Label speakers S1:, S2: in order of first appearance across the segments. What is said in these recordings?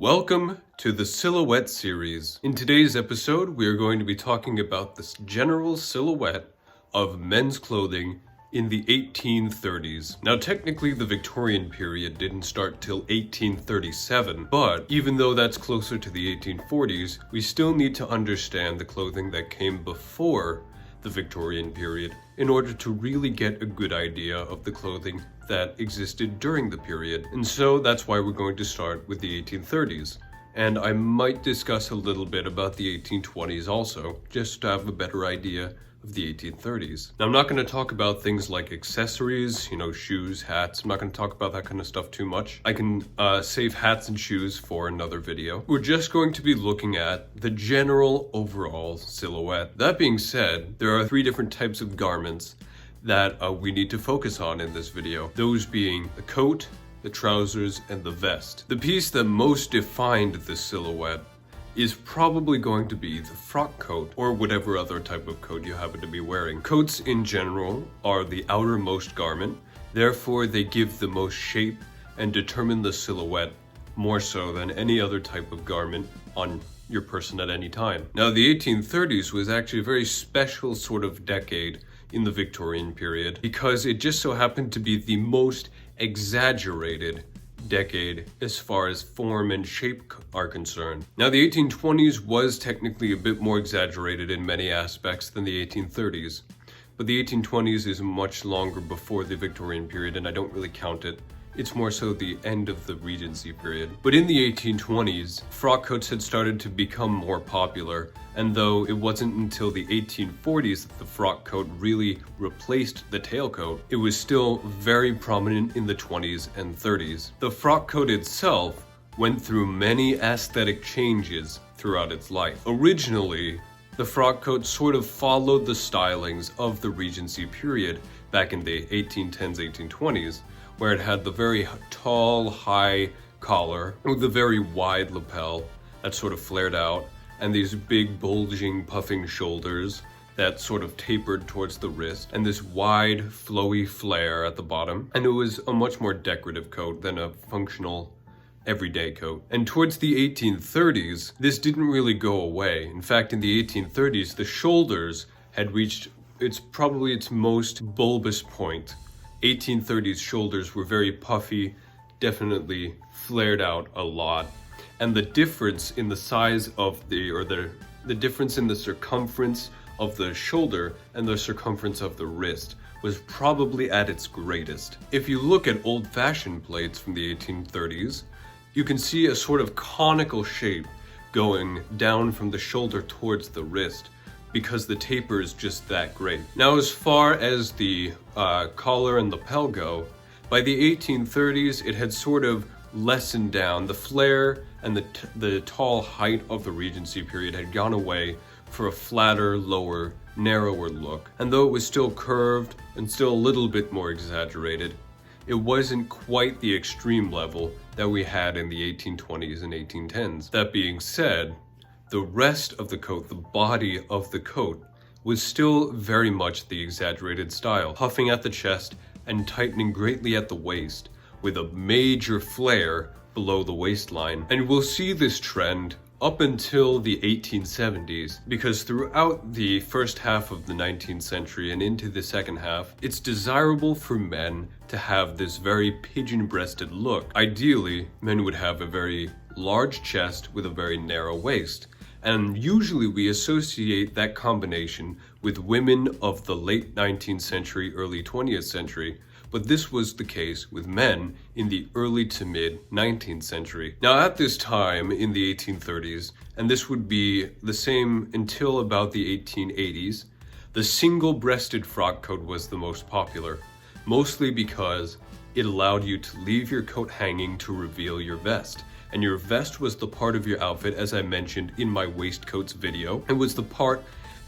S1: Welcome to the Silhouette series. In today's episode, we are going to be talking about this general silhouette of men's clothing in the 1830s. Now, technically, the Victorian period didn't start till 1837, but even though that's closer to the 1840s, we still need to understand the clothing that came before the Victorian period in order to really get a good idea of the clothing that existed during the period. And so that's why we're going to start with the 1830s. And I might discuss a little bit about the 1820s also, just to have a better idea of the 1830s. Now, I'm not going to talk about things like accessories, shoes, hats. I'm not going to talk about that kind of stuff too much. I can save hats and shoes for another video. We're just going to be looking at the general overall silhouette. That being said, there are three different types of garments that we need to focus on in this video. Those being the coat, the trousers, and the vest. The piece that most defined this silhouette is probably going to be the frock coat or whatever other type of coat you happen to be wearing. Coats in general are the outermost garment, therefore they give the most shape and determine the silhouette more so than any other type of garment on your person at any time. Now, the 1830s was actually a very special sort of decade in the Victorian period because it just so happened to be the most exaggerated decade as far as form and shape are concerned. Now, the 1820s was technically a bit more exaggerated in many aspects than the 1830s, but the 1820s is much longer before the Victorian period, and I don't really count it. It's more so the end of the Regency period. But in the 1820s, frock coats had started to become more popular, and though it wasn't until the 1840s that the frock coat really replaced the tailcoat, it was still very prominent in the 20s and 30s. The frock coat itself went through many aesthetic changes throughout its life. Originally, the frock coat sort of followed the stylings of the Regency period back in the 1810s, 1820s, where it had the very tall, high collar with a very wide lapel that sort of flared out, and these big, bulging, puffing shoulders that sort of tapered towards the wrist, and this wide, flowy flare at the bottom. And it was a much more decorative coat than a functional, everyday coat. And towards the 1830s, this didn't really go away. In fact, in the 1830s, the shoulders had reached probably its most bulbous point. 1830s shoulders were very puffy, definitely flared out a lot. And the difference in the size of the difference in the circumference of the shoulder and the circumference of the wrist was probably at its greatest. If you look at old fashion plates from the 1830s, you can see a sort of conical shape going down from the shoulder towards the wrist, because the taper is just that great. Now, as far as the collar and lapel go, by the 1830s, it had sort of lessened down. The flare and the tall height of the Regency period had gone away for a flatter, lower, narrower look. And though it was still curved and still a little bit more exaggerated, it wasn't quite the extreme level that we had in the 1820s and 1810s. That being said, the rest of the coat, the body of the coat, was still very much the exaggerated style, puffing at the chest and tightening greatly at the waist, with a major flare below the waistline. And we'll see this trend up until the 1870s, because throughout the first half of the 19th century and into the second half, it's desirable for men to have this very pigeon-breasted look. Ideally, men would have a very large chest with a very narrow waist. And usually we associate that combination with women of the late 19th century, early 20th century, but this was the case with men in the early to mid 19th century. Now, at this time in the 1830s, and this would be the same until about the 1880s, the single-breasted frock coat was the most popular, mostly because it allowed you to leave your coat hanging to reveal your vest. And your vest was the part of your outfit, as I mentioned in my waistcoats video. It was the part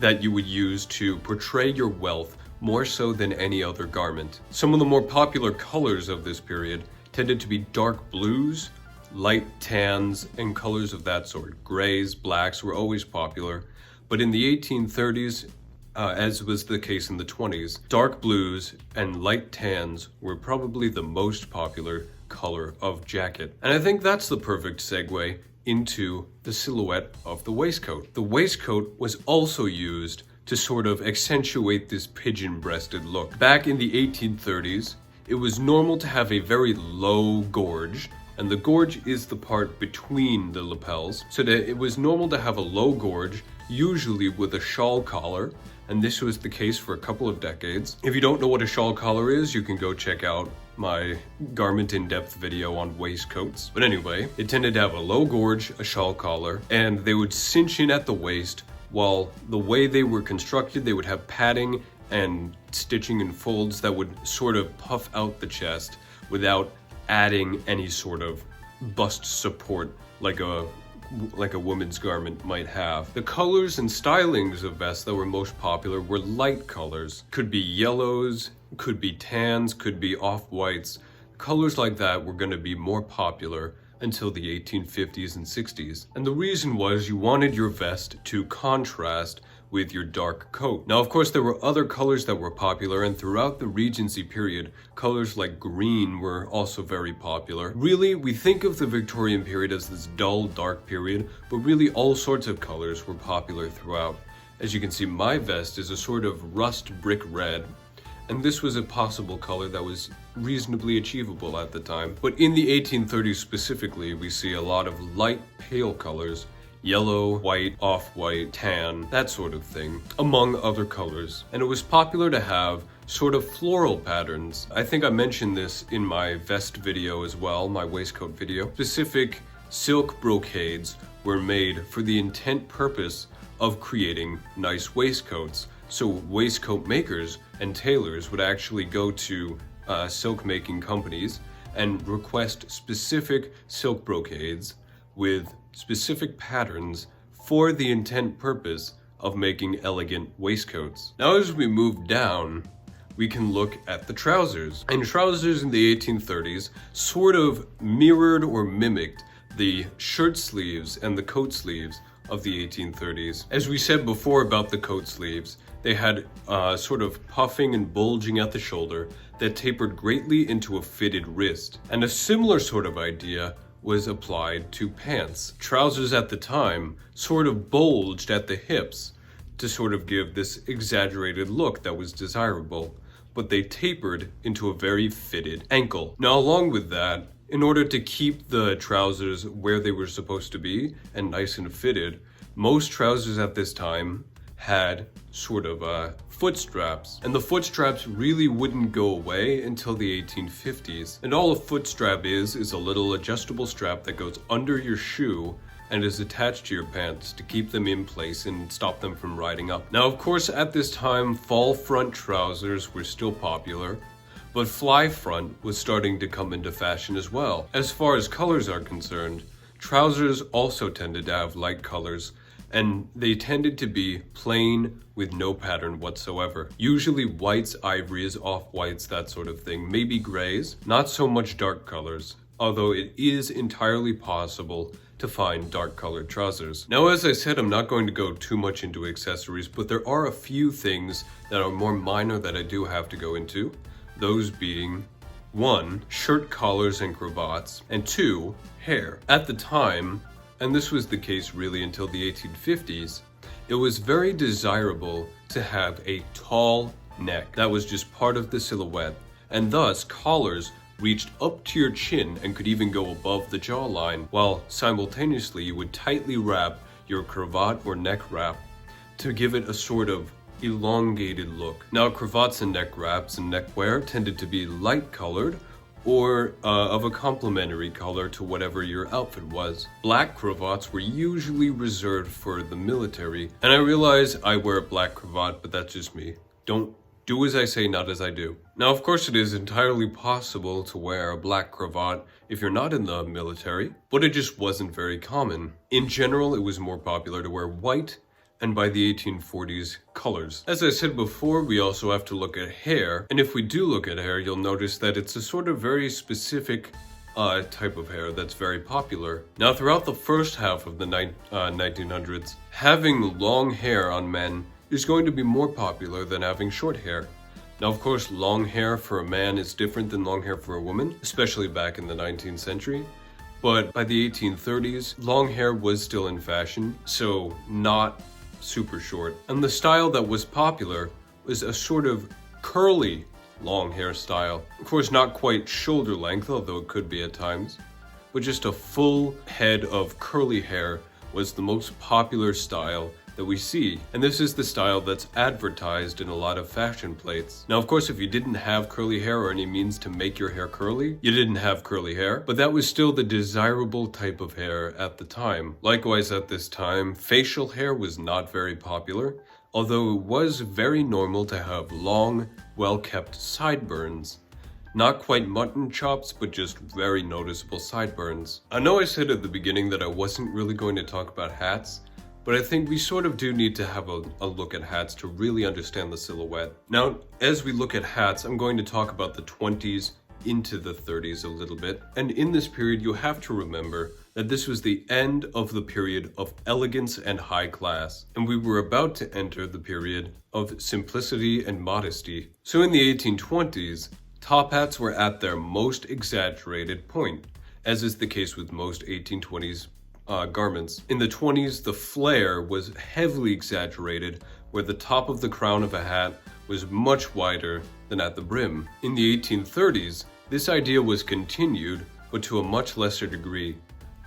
S1: that you would use to portray your wealth more so than any other garment. Some of the more popular colors of this period tended to be dark blues, light tans, and colors of that sort. Grays, blacks were always popular. But in the 1830s, as was the case in the 20s, dark blues and light tans were probably the most popular color of jacket. And I think that's the perfect segue into the silhouette of the waistcoat. The waistcoat was also used to sort of accentuate this pigeon-breasted look. Back in the 1830s, it was normal to have a very low gorge, and the gorge is the part between the lapels, so that it was normal to have a low gorge, usually with a shawl collar, and this was the case for a couple of decades. If you don't know what a shawl collar is, you can go check out my garment in-depth video on waistcoats. But anyway, it tended to have a low gorge, a shawl collar, and they would cinch in at the waist, while the way they were constructed, they would have padding and stitching and folds that would sort of puff out the chest without adding any sort of bust support like a woman's garment might have. The colors and stylings of vests that were most popular were light colors. Could be yellows, could be tans, could be off-whites. Colors like that were going to be more popular until the 1850s and 60s. And the reason was you wanted your vest to contrast with your dark coat. Now, of course, there were other colors that were popular, and throughout the Regency period, colors like green were also very popular. Really, we think of the Victorian period as this dull, dark period, but really all sorts of colors were popular throughout. As you can see, my vest is a sort of rust brick red, and this was a possible color that was reasonably achievable at the time. But in the 1830s specifically, we see a lot of light pale colors, yellow, white, off-white, tan, that sort of thing, among other colors. And it was popular to have sort of floral patterns. I think I mentioned this in my vest video as well, my waistcoat video. Specific silk brocades were made for the intent purpose of creating nice waistcoats. So waistcoat makers and tailors would actually go to silk making companies and request specific silk brocades with specific patterns for the intent purpose of making elegant waistcoats. Now, as we move down, we can look at the trousers. And trousers in the 1830s sort of mirrored or mimicked the shirt sleeves and the coat sleeves of the 1830s. As we said before about the coat sleeves, they had sort of puffing and bulging at the shoulder that tapered greatly into a fitted wrist. And a similar sort of idea was applied to pants. Trousers at the time sort of bulged at the hips to sort of give this exaggerated look that was desirable, but they tapered into a very fitted ankle. Now, along with that, in order to keep the trousers where they were supposed to be and nice and fitted, most trousers at this time had sort of foot straps, and the foot straps really wouldn't go away until the 1850s. And all a foot strap is a little adjustable strap that goes under your shoe and is attached to your pants to keep them in place and stop them from riding up. Now, of course, at this time, fall front trousers were still popular, but fly front was starting to come into fashion as well. As far as colors are concerned, trousers also tended to have light colors, and they tended to be plain with no pattern whatsoever. Usually whites, ivories, off-whites, that sort of thing. Maybe grays, not so much dark colors, although it is entirely possible to find dark colored trousers. Now, as I said, I'm not going to go too much into accessories, but there are a few things that are more minor that I do have to go into. Those being 1, shirt collars and cravats, and 2, hair. At the time, and this was the case really until the 1850s, it was very desirable to have a tall neck. That was just part of the silhouette, and thus collars reached up to your chin and could even go above the jawline, while simultaneously you would tightly wrap your cravat or neck wrap to give it a sort of elongated look. Now, cravats and neck wraps and neckwear tended to be light colored or of a complementary color to whatever your outfit was. Black cravats were usually reserved for the military, and I realize I wear a black cravat, but that's just me. Don't do as I say, not as I do. Now, of course, it is entirely possible to wear a black cravat if you're not in the military, but it just wasn't very common. In general, it was more popular to wear white, and by the 1840s, colors. As I said before, we also have to look at hair, and if we do look at hair, you'll notice that it's a sort of very specific type of hair that's very popular. Now, throughout the first half of the 1900s, having long hair on men is going to be more popular than having short hair. Now, of course, long hair for a man is different than long hair for a woman, especially back in the 19th century. But by the 1830s, long hair was still in fashion, so not super short. And the style that was popular was a sort of curly long hairstyle. Of course, not quite shoulder length, although it could be at times, but just a full head of curly hair was the most popular style that we see. And this is the style that's advertised in a lot of fashion plates. Now, of course, if you didn't have curly hair or any means to make your hair curly, you didn't have curly hair, but that was still the desirable type of hair at the time. Likewise, at this time, facial hair was not very popular, although it was very normal to have long, well-kept sideburns. Not quite mutton chops, but just very noticeable sideburns. I know I said at the beginning that I wasn't really going to talk about hats, but I think we sort of do need to have a look at hats to really understand the silhouette. Now, as we look at hats, I'm going to talk about the 20s into the 30s a little bit. And in this period, you have to remember that this was the end of the period of elegance and high class, and we were about to enter the period of simplicity and modesty. So in the 1820s, top hats were at their most exaggerated point, as is the case with most 1820s garments. In the 20s, the flare was heavily exaggerated, where the top of the crown of a hat was much wider than at the brim. In the 1830s, this idea was continued, but to a much lesser degree.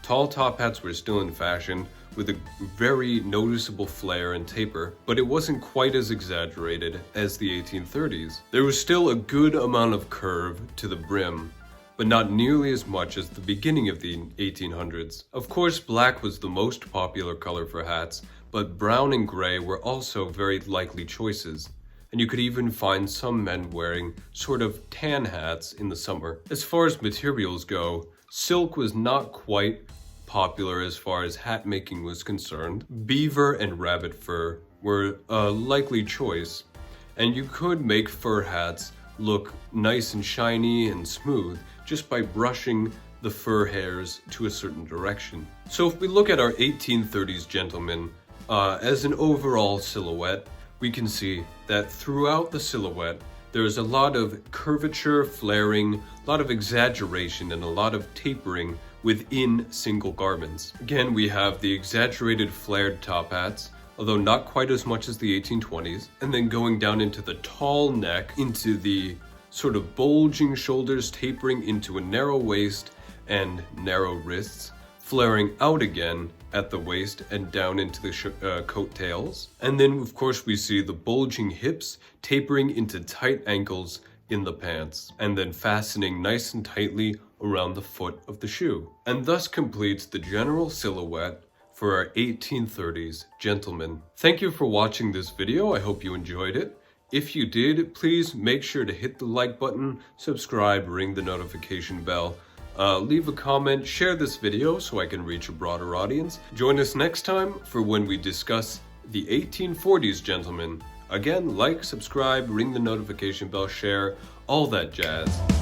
S1: Tall top hats were still in fashion, with a very noticeable flare and taper, but it wasn't quite as exaggerated as the 1830s. There was still a good amount of curve to the brim, but not nearly as much as the beginning of the 1800s. Of course, black was the most popular color for hats, but brown and gray were also very likely choices. And you could even find some men wearing sort of tan hats in the summer. As far as materials go, silk was not quite popular as far as hat making was concerned. Beaver and rabbit fur were a likely choice, and you could make fur hats look nice and shiny and smooth just by brushing the fur hairs to a certain direction. So if we look at our 1830s gentlemen as an overall silhouette, we can see that throughout the silhouette there's a lot of curvature, flaring, a lot of exaggeration, and a lot of tapering within single garments. Again, we have the exaggerated flared top hats, although not quite as much as the 1820s, and then going down into the tall neck, into the sort of bulging shoulders, tapering into a narrow waist and narrow wrists, flaring out again at the waist and down into the coat tails. And then, of course, we see the bulging hips tapering into tight ankles in the pants, and then fastening nice and tightly around the foot of the shoe. And thus completes the general silhouette for our 1830s gentlemen. Thank you for watching this video. I hope you enjoyed it. If you did, please make sure to hit the like button, subscribe, ring the notification bell, leave a comment, share this video so I can reach a broader audience. Join us next time for when we discuss the 1840s gentlemen. Again, like, subscribe, ring the notification bell, share, all that jazz.